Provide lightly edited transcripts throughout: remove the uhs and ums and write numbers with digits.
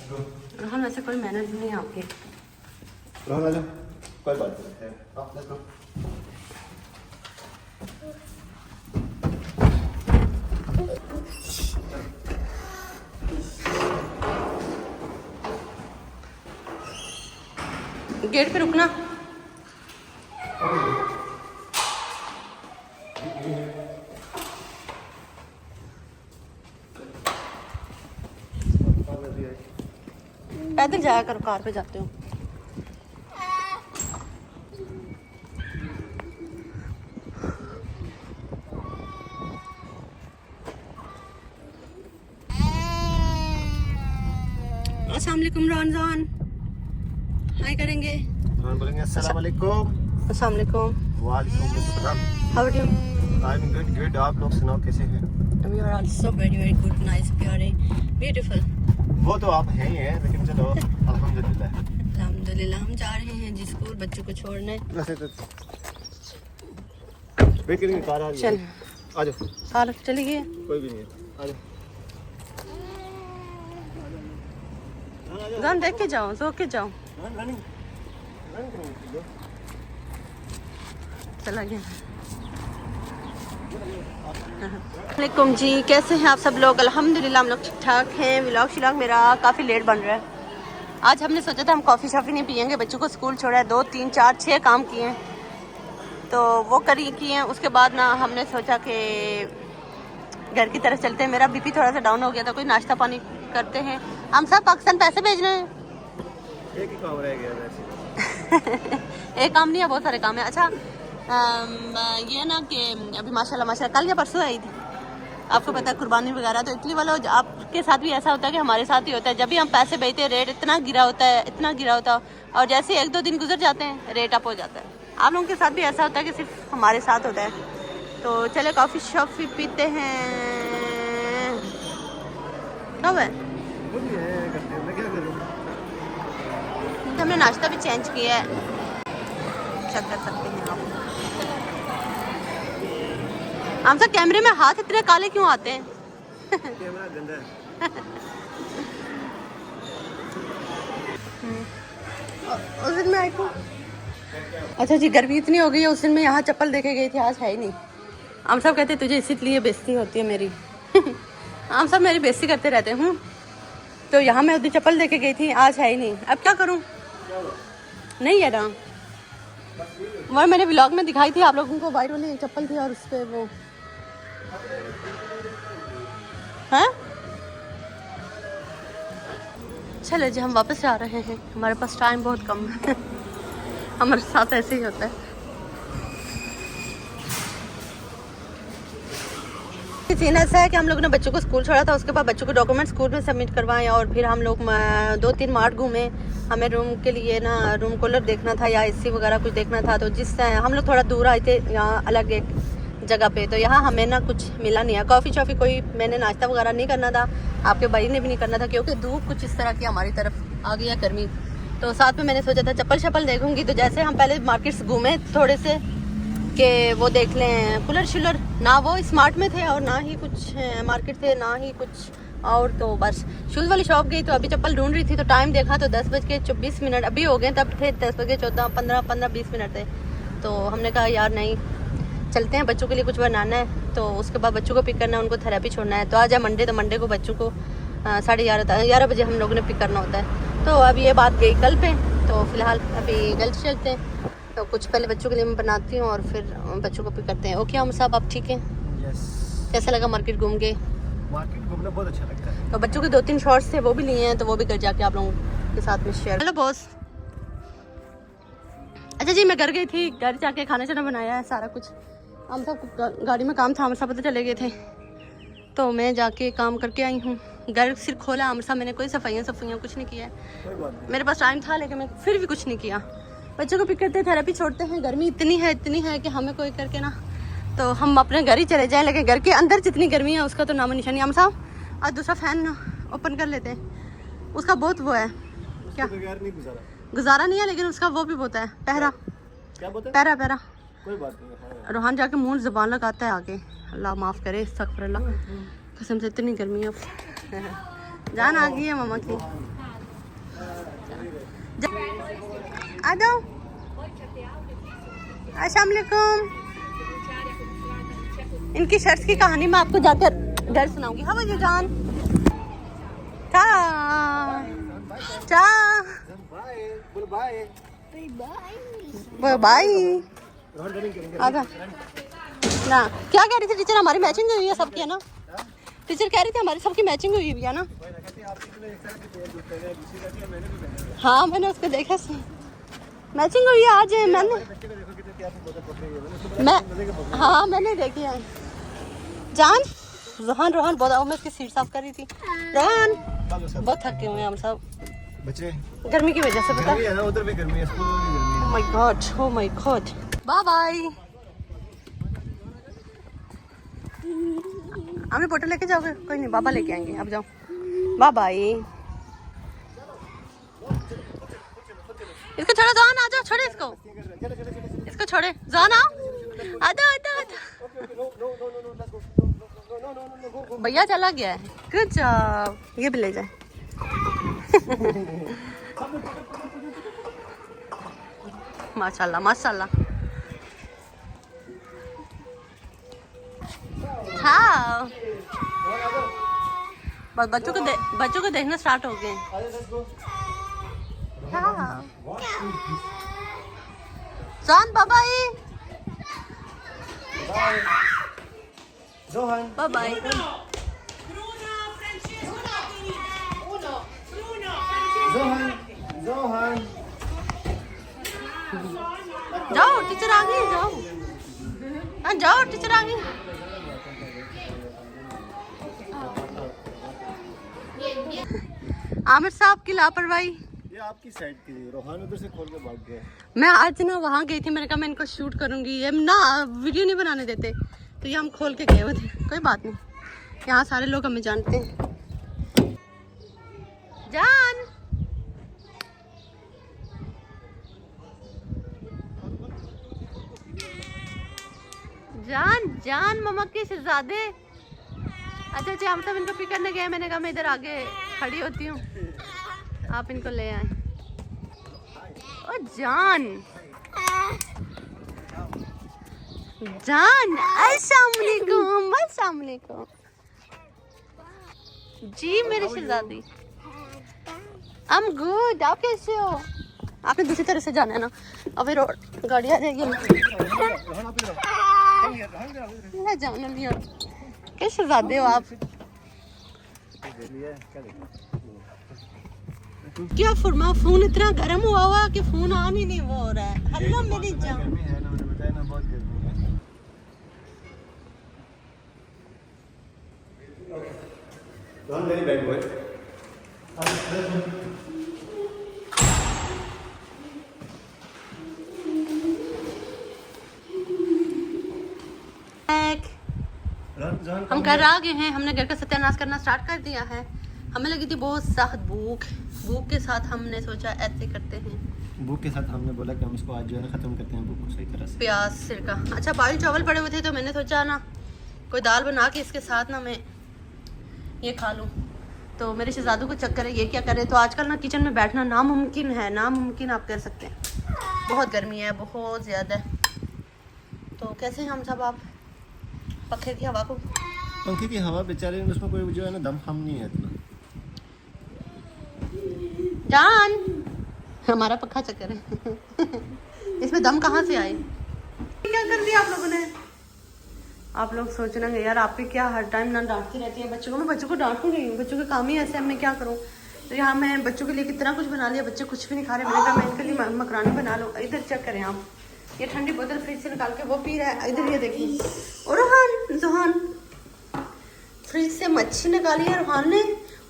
रोहन वैसे कोई मैनेज नहीं है आपके। रोहन आ जाओ, कोई बात नहीं है। Let's go. गेट पे रुकना। पैदल जाया करो, कार पे जाते हो। अस्सलाम वालेकुम रमजान, हाय करेंगे। रोहन बोलेंगे अस्सलाम वालेकुम। अस्सलाम वालेकुम। वालेकुम अस्सलाम। How are you? I am good good. आप लोग सुनाओ कैसे हैं? We are also very good, nice, प्यारे, ब्यूटीफुल। वो तो आप हैं ही हैं, लेकिन चलो अल्हम्दुलिल्लाह। अल्हम्दुलिल्लाह। हम जा रहे हैं जी स्कूल बच्चों को छोड़ने। वैसे तो वेट करेंगे, कार आ रही है। चल आ जाओ। कार चली गई है। कोई भी नहीं है, आ जाओ। जान देख के जाओ, सो के जाओ। चला गया। वालेकुम जी, कैसे हैं आप सब लोग? अल्हम्दुलिल्लाह हम लोग ठीक ठाक हैं। व्लॉग शिलॉग मेरा काफ़ी लेट बन रहा है। आज हमने सोचा था हम कॉफ़ी शॉफ़ी नहीं पियेंगे, बच्चों को स्कूल छोड़ा है, 2 3 4 6 काम किए हैं, तो वो किए हैं। उसके बाद ना हमने सोचा कि घर की तरफ चलते हैं। मेरा बीपी थोड़ा सा डाउन हो गया था, कोई नाश्ता पानी करते हैं। हम सब पाकिस्तान पैसे भेजने हैं। एक ही काम रह गया वैसे। एक काम नहीं है, बहुत सारे काम है। अच्छा ये ना कि अभी माशाल्लाह कल या परसों आई थी, आपको पता है कुर्बानी वगैरह, तो इटली वालों आपके साथ भी ऐसा होता है कि हमारे साथ ही होता है। जब भी हम पैसे भेजते हैं रेट इतना गिरा होता है, इतना गिरा होता है, और जैसे 1-2 दिन गुजर जाते हैं रेट अप हो जाता है। आप लोगों के साथ भी ऐसा होता है कि सिर्फ हमारे साथ होता है? तो चले कॉफ़ी शॉफ़ी पीते हैं। कब है? हमने नाश्ता भी चेंज किया है, चेक कर सकते हैं आप। हम सब कैमरे में हाथ इतने काले क्यों आते हैं? कैमरा गंदा है। उस दिन मैं आई थी। अच्छा जी, गर्मी इतनी हो गई है, उस दिन मैं यहाँ चप्पल देखे गई थी, आज है ही नहीं। हम सब कहते तुझे इसीलिए बेइज्जती होती है मेरी। हम सब मेरी बेइज्जती करते रहते हैं। तो यहाँ मैं उस दिन चप्पल देखे गई थी, आज है ही नहीं। अब क्या करूँ? नहीं है ना, वो मैंने व्लॉग में दिखाई थी आप लोगों को, वाइट वाली चप्पल थी और उस पर वो हैं। चलो जी, हम वापस जा रहे हैं, हमारे पास टाइम बहुत कम है। हमारे साथ ऐसे ही होता है। सीन ऐसा है कि हम लोगों ने बच्चों को स्कूल छोड़ा था, उसके बाद बच्चों को डॉक्यूमेंट स्कूल में सबमिट करवाएं, और फिर हम लोग 2-3 मार्ट घूमे। हमें रूम के लिए ना रूम कूलर देखना था या एसी वगैरह कुछ देखना था, तो जिससे हम लोग थोड़ा दूर आए थे यहाँ अलग एक जगह पे, तो यहाँ हमें ना कुछ मिला नहीं है। कॉफ़ी शॉफ़ी कोई मैंने नाश्ता वगैरह नहीं करना था, आपके भाई ने भी नहीं करना था, क्योंकि धूप कुछ इस तरह की हमारी तरफ आ गई है, गर्मी। तो साथ में मैंने सोचा था चप्पल शप्पल देखूंगी, तो जैसे हम पहले मार्केट्स घूमे थोड़े से कि वो देख लें कूलर शुलर, ना वो स्मार्ट में थे और ना ही कुछ मार्केट थे, ना ही कुछ और। तो बस शूज़ वाली शॉप गई, तो अभी चप्पल ढूंढ रही थी, तो टाइम देखा तो 10:24 अभी हो गए, तब थे 10:14 15 20 थे। तो हमने कहा यार नहीं, चलते हैं, बच्चों के लिए कुछ बनाना है, तो उसके बाद बच्चों को पिक करना है, उनको थेरेपी छोड़ना है। तो आज है मंडे, तो मंडे को बच्चों को 11:30 बजे हम लोगों ने पिक करना होता है। तो अब ये बात गई कल पे, तो फिलहाल अभी कल चलते हैं। तो कुछ पहले बच्चों के लिए मैं बनाती हूँ और फिर बच्चों को पिक करते हैं। ओके हम साहब, आप ठीक हैं? यस। कैसा लगा मार्केट घूम के? मार्केट घूमना बहुत अच्छा लगता है। तो बच्चों के 2-3 शॉर्ट्स थे, वो भी लिए हैं, तो वो भी घर जाके आप लोगों के साथ में शेयर। Hello boss. अच्छा जी, मैं घर गई थी, घर जाके खाना चाना बनाया है सारा कुछ। हम सब गाड़ी में काम था, हम सब पता चले गए थे, तो मैं जाके काम करके आई हूँ। घर सिर्फ खोला आमसा, मैंने कोई सफाइयाँ कुछ नहीं किया है। मेरे पास टाइम था, लेकिन मैं फिर भी कुछ नहीं किया। बच्चों को पिक करते, थेरेपी छोड़ते हैं। गर्मी इतनी है कि हमें कोई करके ना, तो हम अपने घर ही चले जाएं, लेकिन घर के अंदर जितनी गर्मी है उसका तो नामो निशानी। हम साहब आज दूसरा फैन ओपन कर लेते हैं, उसका बहुत वो है, क्या गुजारा नहीं है, लेकिन उसका वो भी बहुत है, पहरा, क्या बोलते हैं? पहरा। कोई बात नहीं। रोहान जाके मुंह ज़बान लगाता है आगे, अल्लाह माफ़ करे, अस्तगफिरुल्लाह, कसम से इतनी गर्मी है। जान आ गई है मामा की। आ जाओ। अस्सलाम वालेकुम। इनकी शर्ट्स की कहानी मैं आपको जाकर घर सुनाऊंगी। हाउ आर यू जान? चा चा बाय। आजा ना, क्या कह रही थी टीचर? हमारी मैचिंग हुई है सबकी, है ना? टीचर कह रही थी हमारी सबकी मैचिंग हुई है ना? हाँ मैंने उसको देखा, मैचिंग हुई है आज। हाँ मैंने देखी है। जान रोहन बहुत, मैं उसकी सीट साफ कर रही थी। रोहन बहुत थके हुए हैं हम सब बच्चे, गर्मी की वजह से। पता गर्मी है ना, उधर भी गर्मी है, स्कूल में भी गर्मी है। Oh my god. Bye bye. हमें बोतल लेके जाओगे? कोई नहीं, बाबा लेके आएंगे। अब जाओ, बाय बाय। इसको छोड़ो जान, आ जाओ, छोड़े इसको छोड़े जान, आओ आ जाओ। भैया चला गया है। Good job. ये भी ले जाए। माशाल्लाह माशाल्लाह। हाँ बस बच्चों को देखना स्टार्ट हो गए। हाँ जान बाय बाय। Bye bye. जाओ टीचर आ गई, जाओ। हाँ जाओ टीचर आ गई। आमिर साहब की लापरवाही। ये आपकी साइड की, रोहान उधर से खोल के भाग गया। मैं आज ना वहाँ गई थी, मैंने कहा मैं इनको शूट करूंगी, ये ना वीडियो नहीं बनाने देते, तो ये हम खोल के गए हुए थे। कोई बात नहीं, यहाँ सारे लोग हमें जानते हैं। जान जान जान मम्मा के शहजादे। अच्छा हम सब इनको पिक करने गए। मैंने कहा मैं इधर आगे खड़ी होती हूँ, आप इनको ले आए। ओ जान अस्सलाम वालेकुम जी मेरे शहजादी। I'm good। आप कैसे हो? आपने दूसरी तरह से जाना है ना, अभी रोड गाड़ी आ जाएगी। जाना भी क्या शहजादे हो आप? क्या फरमा, फोन इतना गर्म हुआ कि फोन ऑन ही नहीं वो हो रहा है। हेलो मेरी जान। हम घर आ गए हैं, हमने घर का सत्यानाश करना स्टार्ट कर दिया है। हमें लगी थी बहुत सख्त भूख के साथ हमने सोचा ऐसे करते हैं। भूख के साथ हमने बोला कि हम इसको आज जो है ना खत्म करते हैं भूख को सही तरह से। प्याज सिरका। अच्छा बाल चावल पड़े हुए थे तो मैंने सोचा ना कोई दाल बना के इसके साथ ना मैं ये खा लूँ। तो मेरे शहजादू को चक्कर है ये क्या करे। तो आजकल ना किचन में बैठना नामुमकिन है, नामुमकिन आप कर सकते हैं। बहुत गर्मी है, बहुत ज़्यादा। तो कैसे हम सब आप पंखे की हवा को, पंखे की हवा बेचारे, उसमें कोई जो है ना दम हम नहीं है इतना। जान हमारा पक्का चक्कर है। इसमें दम कहाँ से आए? क्या कर दिया आप लोगों ने? आप लोग सोच रहे हैं यार आप भी क्या हर टाइम ना डांटती रहती है बच्चों को। मैं बच्चों को डांटू नहीं हूँ, बच्चों के काम ही ऐसे, मैं क्या करूँ। तो यहाँ मैं बच्चों के लिए कितना कुछ बना लिया, बच्चे कुछ भी नहीं खा रहे। मैंने कहा मैं इनके लिए मकरानी बना लूँ। इधर चेक करें आप, ये ठंडी बोतल फ्रिज से निकाल के वो पी रहा है। इधर ये देखिए, और रोहान फ्रिज से मच्छी निकाली है रोहान ने,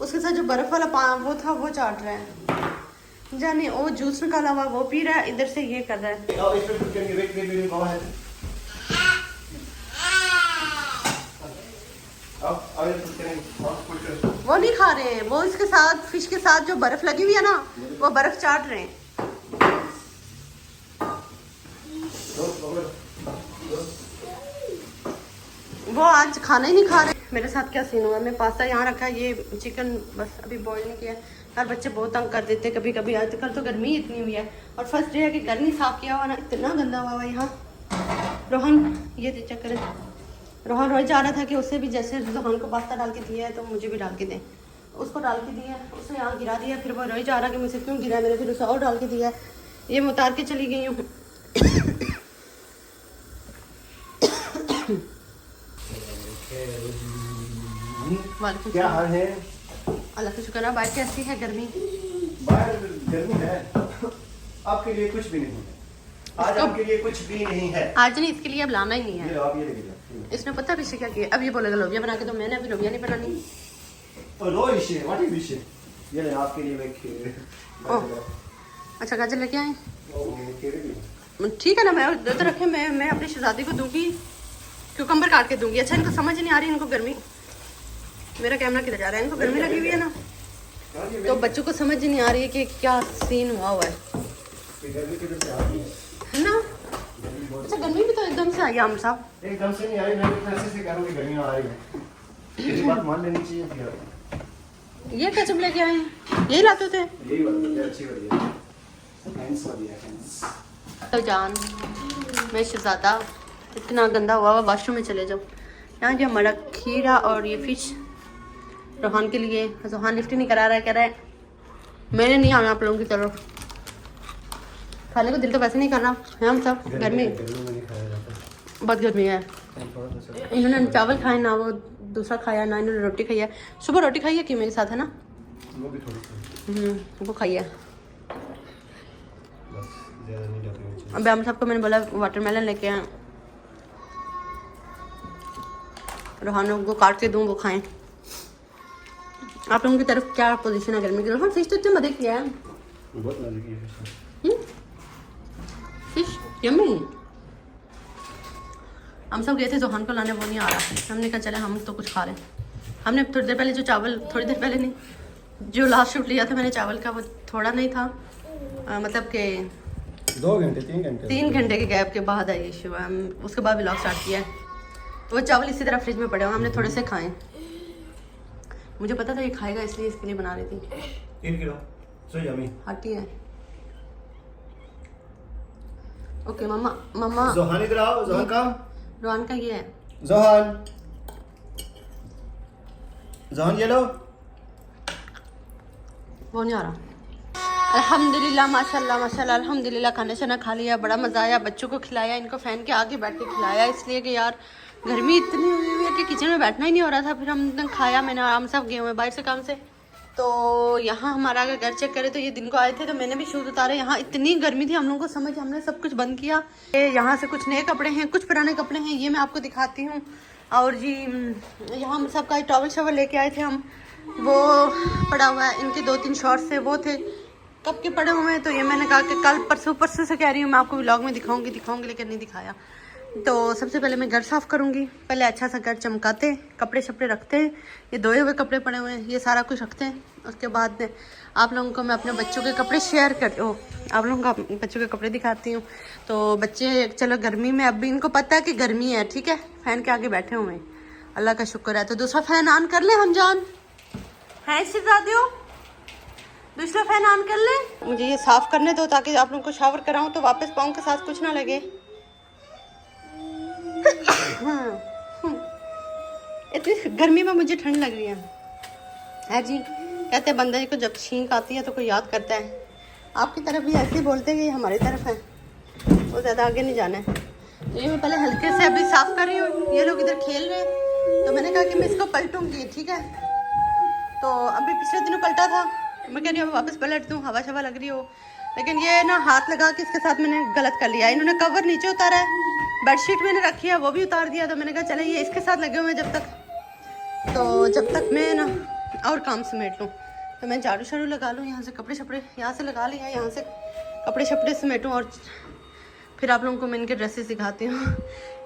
उसके साथ जो बर्फ वाला वो था वो चाट रहा है। जाने वो जूस निकाला हुआ वो पी रहा है, इधर से ये कर रहा है। वो नहीं खा रहे हैं, वो इसके साथ फिश के साथ जो बर्फ लगी हुई है ना वो बर्फ चाट रहे हैं। वो आज खाना ही नहीं खा रहे। मेरे साथ क्या सीन हुआ, मैं पास्ता यहाँ रखा है, ये चिकन बस अभी बॉईल नहीं किया। और बच्चे बहुत तंग कर देते हैं कभी कभी। आजकल तो गर्मी इतनी हुई है और फर्स्ट डे है कि घर नहीं साफ किया हुआ ना, इतना गंदा हुआ है यहाँ। रोहन ये चेक करें, रोहन रोज जा रहा था कि उससे भी जैसे रोहन को पास्ता डाल के दिया है तो मुझे भी डाल के दें। उसको डाल के दिया, उसे यहाँ गिरा दिया, फिर वो रोज जा रहा कि मुझसे क्यों गिरा, मैंने फिर उसे और डाल के दिया। ये मैं उतार के चली गई हूँ। क्या हाल है? अल्लाह का शुक्र है। बाहर कैसी है गर्मी? बाहर गर्मी है, आपके लिए कुछ भी नहीं है आज, आपके लिए कुछ भी नहीं है आज नहीं, इसके लिए अब लाना ही नहीं है। ये आप ये देखिए, इसने पता पीछे क्या किया, अब ये बोलेगा लोबिया बना के दो, मैंने अभी लोबिया नहीं बनानी। No issue, what is issue? ये ले आपके लिए मैं अच्छा गाजर लेके आए, ठीक है ना। मैं उधर रखे, मैं अपनी शहजादी को दूंगी, क्यूकम्बर काट के दूंगी। अच्छा इनको समझ नहीं आ रही, इनको गर्मी, मेरा कैमरा किधर जा रहा है, इनको गर्मी लगी हुई है ना, तो बच्चों को समझ नहीं आ रही है कि क्या सीन हुआ है ना। अच्छा गर्मी भी तो एकदम से आई है हम साहब, एकदम से नहीं आ रही, मैं ऐसे से कह रहा हूं कि गर्मी आ रही है, ये बात मान लेनी चाहिए थी। ये केचप लेके आए हैं, यही लाते थे। यही बात है, अच्छी बढ़िया थैंक्स बढ़िया थैंक्स। तो जान मैं शहजादा, इतना गंदा हुआ हुआ, वॉशरूम में चले जाओ। यहाँ जो हमारा खीरा और ये फिश रोहान के लिए, रोहान लिफ्ट ही नहीं करा रहा है, कह रहा है मैंने नहीं आना आप लोगों की तरफ। खाने को दिल तो वैसे नहीं करना है, हम सब गर्मी बहुत गर्मी है। इन्होंने चावल खाए ना, वो दूसरा खाया ना, इन्होंने रोटी खाई है। सुबह रोटी खाई है कि मेरे साथ है ना, वो भी थोड़ी वो खाई है। बस ज्यादा नहीं डालनी चाहिए। अब हम सबको मैंने बोला वाटरमेलन लेके आए, रोहान लोगों को काट के दूँ वो खाएं। आप लोगों की तरफ क्या पोजीशन है गर्मी की? हाँ फिश तो इतने मजे किया है, बहुत मजे की है फिश यम्मी। हम सब गए थे जोहान को लाने, वो नहीं आ रहा, हमने कहा चले हम तो कुछ खा लें। हमने थोड़ी देर पहले जो चावल, थोड़ी देर पहले नहीं, जो लास्ट शूट लिया था मैंने चावल का, वो थोड़ा नहीं था, मतलब कि 2 घंटे 3 घंटे के गैप के बाद आई इशू, उसके बाद व्लॉग स्टार्ट किया है। तो वो चावल इसी तरह फ्रिज में पड़े हुए, हमने थोड़े से खाए। मुझे पता था ये खाएगा इसलिए इसके लिए बना रही थी। 3 किलो सो यम्मी। हटी है ओके मम्मा। मम्मा जोहान इधर आओ, जोहान का रोहान का ये है, जोहान ये लो। वो नहीं आ रहा। अल्हम्दुलिल्लाह माशाल्लाह माशाल्लाह अल्हम्दुलिल्लाह, खाना शाना खा लिया, बड़ा मज़ा आया। बच्चों को खिलाया, इनको फ़ैन के आगे बैठ के खिलाया, इसलिए कि यार गर्मी इतनी हुई है कि किचन में बैठना ही नहीं हो रहा था। फिर हमने खाया, मैंने आराम से गए हुए बाहर से काम से। तो यहाँ हमारा अगर घर चेक करें तो ये दिन को आए थे तो मैंने भी शूट उतारे। यहाँ इतनी गर्मी थी, हम लोगों को समझ, हमने सब कुछ बंद किया। यहाँ से कुछ नए कपड़े हैं, कुछ पुराने कपड़े हैं, ये मैं आपको दिखाती हूँ। और जी यहाँ हम सबका टॉवल शॉवल लेके आए थे हम, वो पड़ा हुआ है। इनके 2-3 शॉर्ट्स थे, वो थे कब के पड़े हुए हैं। तो ये मैंने कहा कि कल परसों से कह रही हूँ मैं आपको व्लॉग में दिखाऊंगी लेकिन नहीं दिखाया। तो सबसे पहले मैं घर साफ़ करूँगी, पहले अच्छा सा घर चमकाते, कपड़े शपड़े रखते हैं, ये धोए हुए कपड़े पड़े हुए हैं, ये सारा कुछ रखते हैं। उसके बाद में आप लोगों को मैं अपने बच्चों के कपड़े शेयर कर आप लोगों को बच्चों के कपड़े दिखाती हूँ। तो बच्चे चलो गर्मी में, अब भी इनको पता है कि गर्मी है, ठीक है, फ़ैन के आगे बैठे हुए हैं, अल्लाह का शुक्र है। तो दूसरा फ़ैन ऑन कर ले हम जान है शहजादियों, दूसरा फ़ैन ऑन कर ले। मुझे ये साफ़ करने दो ताकि आप लोगों को शावर कराऊँ तो वापस पाँव के साथ कुछ ना लगे। इतनी गर्मी में मुझे ठंड लग रही है जी। कहते हैं बंदे को जब छींक आती है तो कोई याद करता है। आपकी तरफ भी ऐसे ही बोलते हैं कि हमारी तरफ है, वो ज़्यादा आगे नहीं जाना है। तो ये मैं पहले हल्के से अभी साफ़ कर रही हूँ। ये लोग इधर खेल रहे हैं तो मैंने कहा कि मैं इसको पलटूंगी, ठीक है। तो अभी पिछले दिनों पलटा था, मैं कह रही हूँ वापस पलट दूँ, हवा शवा लग रही हो, लेकिन ये ना हाथ लगा के इसके साथ मैंने गलत कर लिया। इन्होंने कवर नीचे उतारा है, बेडशीट मैंने रखी है वो भी उतार दिया। तो मैंने कहा चले ये इसके साथ लगे हुए जब तक मैं ना और काम समेट लूँ। तो मैं झाड़ू शाड़ू लगा लूँ, यहाँ से कपड़े शपड़े यहाँ से लगा लिया, यहाँ से कपड़े शपड़े समेटूँ और फिर आप लोगों को मैं इनके ड्रेसेस दिखाती हूँ।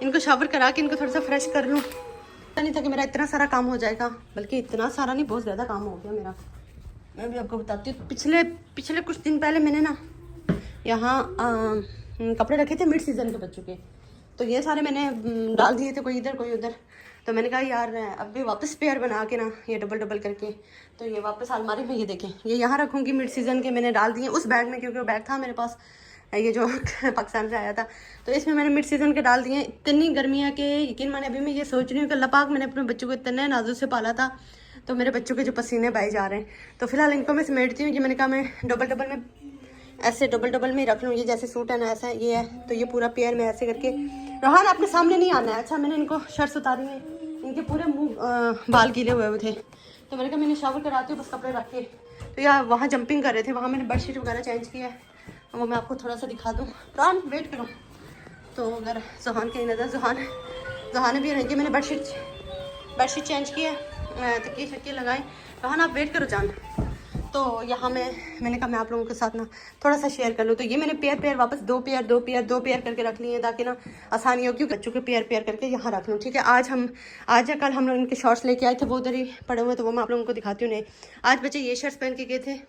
इनको शावर करा के इनको थोड़ा सा फ्रेश कर लूँ। पता नहीं था कि मेरा इतना सारा काम हो जाएगा, बल्कि इतना सारा नहीं, बहुत ज़्यादा काम हो गया मेरा। मैं भी आपको बताती हूँ। पिछले कुछ दिन पहले मैंने ना यहाँ कपड़े रखे थे मिड सीज़न के बच्चों के, तो ये सारे मैंने डाल दिए थे, कोई इधर कोई उधर। तो मैंने कहा यार अब भी वापस पेयर बना के ना ये डबल डबल करके तो ये वापस अलमारी में ये देखें ये यहाँ रखूँगी। मिड सीज़न के मैंने डाल दिए उस बैग में, क्योंकि वो बैग था मेरे पास ये जो पाकिस्तान से आया था, तो इसमें मैंने मिड सीज़न के डाल दिए। इतनी गर्मी है कि यकीन माने अभी मैं ये सोच रही हूँ कि अल्लाह पाक मैंने अपने बच्चों को इतने नाजुक से पाला था, तो मेरे बच्चों के जो पसीने बहे जा रहे हैं। तो फिलहाल इनको मैं समेटती हूँ। ये मैंने कहा मैं डबल डबल में ऐसे डबल डबल में रख लूँ। ये जैसे सूट है ना ऐसा ये है, तो ये पूरा पेयर में ऐसे करके। रोहान आपने सामने नहीं आना है। अच्छा मैंने इनको शर्ट्स उतारी है, इनके पूरे मुँह बाल गीले हुए थे, तो मैंने कहा मैंने शावर कराती हूँ बस कपड़े रख के। तो यार वहाँ जंपिंग कर रहे थे, वहाँ मैंने बेडशीट वगैरह चेंज किया है, वो मैं आपको थोड़ा सा दिखा दूँ। रोहान वेट करो। तो अगर जुहान की नज़र जुहान भी रहेंगे, मैंने बेडशीट चेंज की है, तकिए शकिए लगाए। रोहान आप वेट करो जान। तो यहाँ मैंने कहा मैं आप लोगों के साथ ना थोड़ा सा शेयर कर लूँ। तो ये मैंने पेयर वापस दो पेयर करके रख लिए हैं, ताकि ना आसानी हो, क्योंकि बच्चों के पेयर करके यहाँ रख लूँ। ठीक है, आज या कल हम लोग इनके शॉर्ट्स लेके आए थे, वो उधर ही पड़े हुए, तो वो मैं आप लोगों को दिखाती हूँ। नहीं आज बच्चे ये शर्ट्स पहन के गए थे।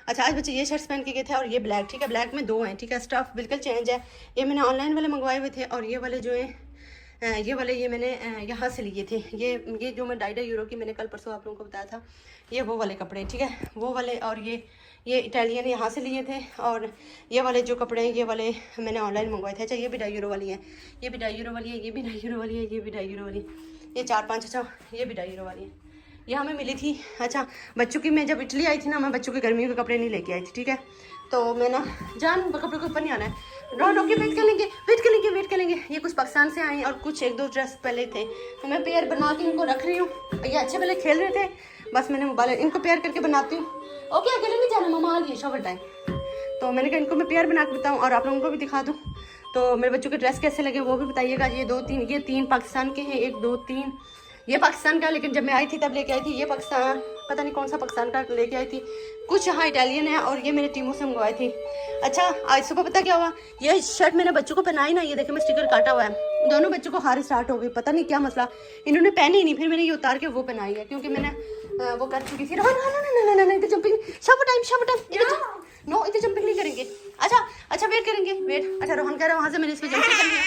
अच्छा आज बच्चे ये शर्ट्स पहन के गए थे और ये ब्लैक। ठीक है, ब्लैक में 2 हैं। ठीक है, स्टफ बिल्कुल चेंज है। ये मैंने ऑनलाइन वाले मंगवाए हुए थे, और ये वाले जो है ये मैंने यहाँ से लिए थे। ये जो मैं 2.5 यूरो की मैंने कल परसों आप लोगों को बताया था, ये वो वाले कपड़े। ठीक है, वो वाले। और ये इटालियन यहाँ से लिए थे, और ये वाले जो कपड़े हैं ये वाले मैंने ऑनलाइन मंगवाए थे। अच्छा ये भी 2.5 यूरो वाली है, ये भी 2.5 यूरो वाली है, ये भी 2.5 यूरो वाली है, ये भी 2.5 यूरो वाली, ये 4-5। अच्छा ये भी 2.5 यूरो वाली है, ये हमें मिली थी। अच्छा बच्चों की मैं जब इटली आई थी ना, मैं बच्चों के गर्मियों के कपड़े नहीं लेके आई थी। ठीक है, तो मैं ना जान कपड़े के ऊपर नहीं आना है, रोके वेट कर लेंगे। ये कुछ पाकिस्तान से आए और कुछ 1-2 ड्रेस पहले थे, तो मैं पेयर बना के इनको रख रही हूँ। ये अच्छे पहले खेल रहे थे, बस मैंने मोबाइल इनको पेयर करके बनाती हूँ। ओके अकेले नहीं जाना, मामा आ रही है शॉवर टाइम, तो मैंने कहा इनको मैं पेयर बना के बताऊँ और आप लोगों को भी दिखा दूँ। तो मेरे बच्चों के ड्रेस कैसे लगे वो भी बताइएगा। ये 3 पाकिस्तान के हैं, 1 2 3 ये पाकिस्तान का, लेकिन जब मैं आई थी तब लेके आई थी। ये पाकिस्तान पता नहीं कौन सा पाकिस्तान का लेके आई थी, कुछ यहाँ इटालियन है, और ये मैंने टीमो से मंगवाई थी। अच्छा आज सुबह पता क्या हुआ, ये शर्ट मैंने बच्चों को पहनाई ना, ये देखे मैं स्टिकर काटा हुआ है, दोनों बच्चों को हार स्टार्ट हो गई, पता नहीं क्या मसला, इन्होंने पहनी ही नहीं। फिर मैंने ये उतार के वो पहनाई है, क्योंकि मैंने वो कर चुकी थी। इधर जंपिंग शॉवर टाइम नो, इधर जंपिंग नहीं करेंगे। अच्छा वेट करेंगे, वेट। अच्छा रोहन कह रहा है वहाँ से मैंने इसमें जंपिंग करनी है,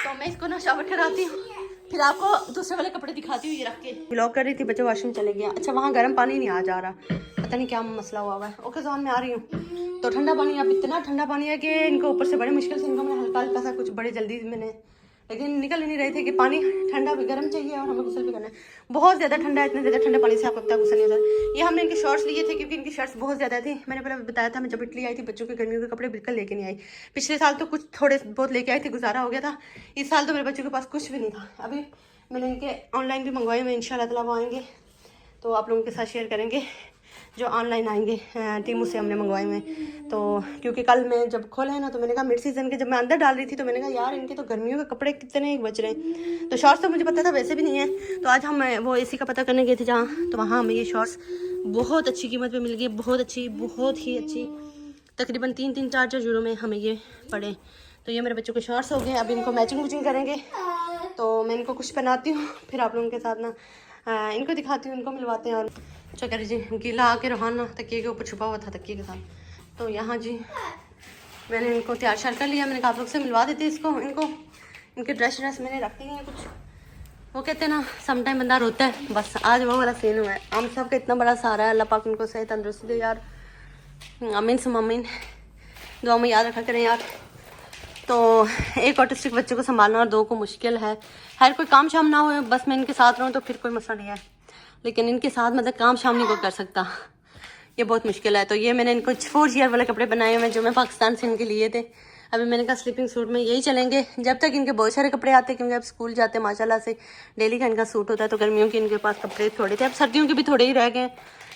तो मैं इसको ना शॉवर कराती हूँ, फिर आपको दूसरे वाले कपड़े दिखाती हूँ। ये रख के ब्लॉक कर रही थी, बच्चे वॉशरूम चले गया। अच्छा वहाँ गर्म पानी नहीं आ जा रहा, पता नहीं क्या मसला हुआ है। ओके जोन में आ रही हूँ, तो ठंडा पानी, अब इतना ठंडा पानी है कि इनको ऊपर से बड़े मुश्किल से इनको मैंने हल्का सा कुछ बड़े जल्दी मैंने, लेकिन निकल नहीं रहे थे कि पानी ठंडा भी गर्म चाहिए और हमें गुसल भी करना है। बहुत ज़्यादा ठंडा है, इतने ज़्यादा ठंडे पानी से आपको पता गुसल नहीं होता। ये हमने इनके शॉर्ट्स लिए थे, क्योंकि इनकी शर्ट्स बहुत ज़्यादा थी। मैंने पहले बताया था, मैं जब इटली आई थी बच्चों के गर्मियों के कपड़े बिल्कुल लेके नहीं आई। पिछले साल तो कुछ थोड़े बहुत लेके आई थी, गुजारा हो गया था। इस साल तो मेरे बच्चों के पास कुछ भी नहीं था। अभी मैंने इनके ऑनलाइन भी मंगवाए हुए, इंशाल्लाह ताला वो आएंगे तो आप लोगों के साथ शेयर करेंगे, जो ऑनलाइन आएंगे। टीमू से हमने मंगवाए हुए, तो क्योंकि कल मैं जब खोले हैं ना, तो मैंने कहा मिड सीज़न के जब मैं अंदर डाल रही थी, तो मैंने कहा यार इनके तो गर्मियों के कपड़े कितने बच रहे हैं। तो शॉर्ट्स तो मुझे पता था वैसे भी नहीं है, तो आज हम वो एसी का पता करने गए थे जहाँ, तो वहाँ हमें ये शॉर्ट्स बहुत अच्छी कीमत पर मिल गई, बहुत ही अच्छी, तकरीबन 3-4 यूरो में हमें ये पड़े। तो ये मेरे बच्चों के शॉर्ट्स हो गए, अब इनको मैचिंग करेंगे। तो मैं इनको कुछ पहनाती हूँ, फिर आप लोगों के साथ ना इनको दिखाती हूँ, इनको मिलवाते हैं। और अच्छा कह जी गीला आके रोहाना तकिए के ऊपर छुपा हुआ था तकिए के साथ, तो यहाँ जी मैंने इनको तैयार श्यार कर लिया। मैंने कहा आप लोग से मिलवा देते इनको इनके ड्रेस मैंने रख दी हैं कुछ। वो कहते हैं ना समटाइम बंदा रोता है, बस आज वो वाला सीन हुआ है। हम सब का इतना बड़ा सहारा है, अल्लाह पाक उनको सही तंदुरुस्ती दे यार, अमीन से ममीन दुआ में याद रखा करें यार। तो एक ऑटिस्टिक बच्चे को संभालना और 2 को मुश्किल है। हर कोई काम शाम ना हो, बस मैं इनके साथ रहूँ तो फिर कोई मसला नहीं है, लेकिन इनके साथ मतलब काम शाम नहीं कोई कर सकता, ये बहुत मुश्किल है। तो ये मैंने इनको 4 ईयर वाले कपड़े बनाए हुए जो मैं पाकिस्तान से इनके लिए थे। अभी मैंने कहा स्लीपिंग सूट में यही चलेंगे जब तक इनके बहुत सारे कपड़े आते, क्योंकि अब स्कूल जाते हैं माशाल्लाह से, डेली का इनका सूट होता है। तो गर्मियों के इनके पास कपड़े थोड़े थे, अब सर्दियों के भी थोड़े ही रह गए,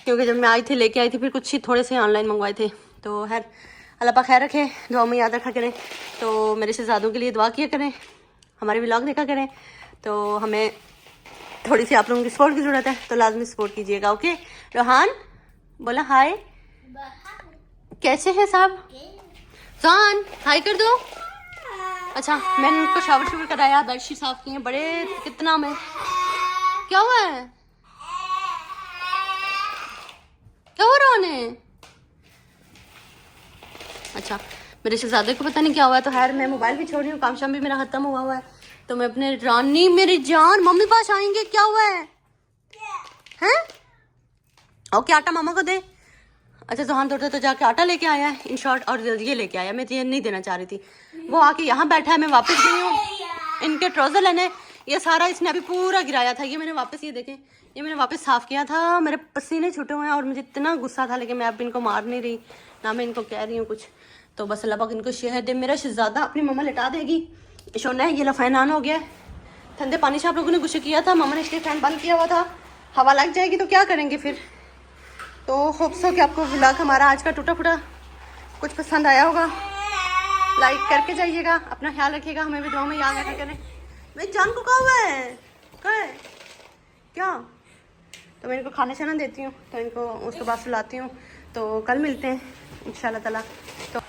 क्योंकि जब मैं आई थी लेके आई थी, फिर कुछ ही थोड़े से ऑनलाइन मंगवाए थे। तो खैर अल्लाह पाक खैर रखे, दुआ में याद रखा करें। तो मेरे शहजादों के लिए दुआ किया करें, हमारे व्लॉग देखा करें। तो हमें थोड़ी सी आप लोगों की सपोर्ट की ज़रूरत है, तो लाजमी सपोर्ट कीजिएगा। ओके रोहान बोला हाय, कैसे हैं साहब? जान हाय कर दो। अच्छा मैंने इनको शावर कराया, बेडशीट साफ की है, बड़े कितना में क्या हुआ है, क्या हो रहा है? अच्छा मेरे शहजादे को पता नहीं क्या हुआ है। तो खैर मैं मोबाइल भी छोड़ रही हूँ, काम शाम भी मेरा ख़त्म हुआ है, तो मैं अपने रानी मेरी जान मम्मी पास आएंगे, क्या हुआ है हैं? ओके आटा मामा को दे। अच्छा तो हम तो जाके आटा लेके आया है इन शॉर्ट, और ये लेके आया, मैं ये नहीं देना चाह रही थी। वो आके यहाँ बैठा है, मैं वापस गई हूँ इनके ट्राउजर लेने। ये सारा इसने अभी पूरा गिराया था, ये मैंने वापस, ये देखें ये मैंने वापस साफ किया था। मेरे पसीने छूटे हुए हैं और मुझे इतना गुस्सा था, लेकिन मैं अब इनको मार नहीं रही, ना मैं इनको कह रही हूँ कुछ। तो बस अल्लाह पाक इनको शहर दे। मेरा शहजादा अपनी मम्मा लिटा देगी। शोना है, ये लो फैन ऑन हो गया, ठंडे पानी से आप लोगों ने गुस्सा किया था, मम्मा ने इसलिए फैन बंद किया हुआ था। हवा लग जाएगी तो क्या करेंगे फिर। तो होप सो कि आपको व्लॉग हमारा आज का टूटा फूटा कुछ पसंद आया होगा। लाइक करके जाइएगा, अपना ख्याल रखिएगा, हमें भी दुआ में याद रखा करें। मेरी जान को कहाँ हुआ है, कहाँ है क्या? तो मैं इनको खाना शाना देती हूँ, तो इनको उसके बाद सुलाती हूँ। तो कल मिलते हैं इंशाल्लाह ताला। तो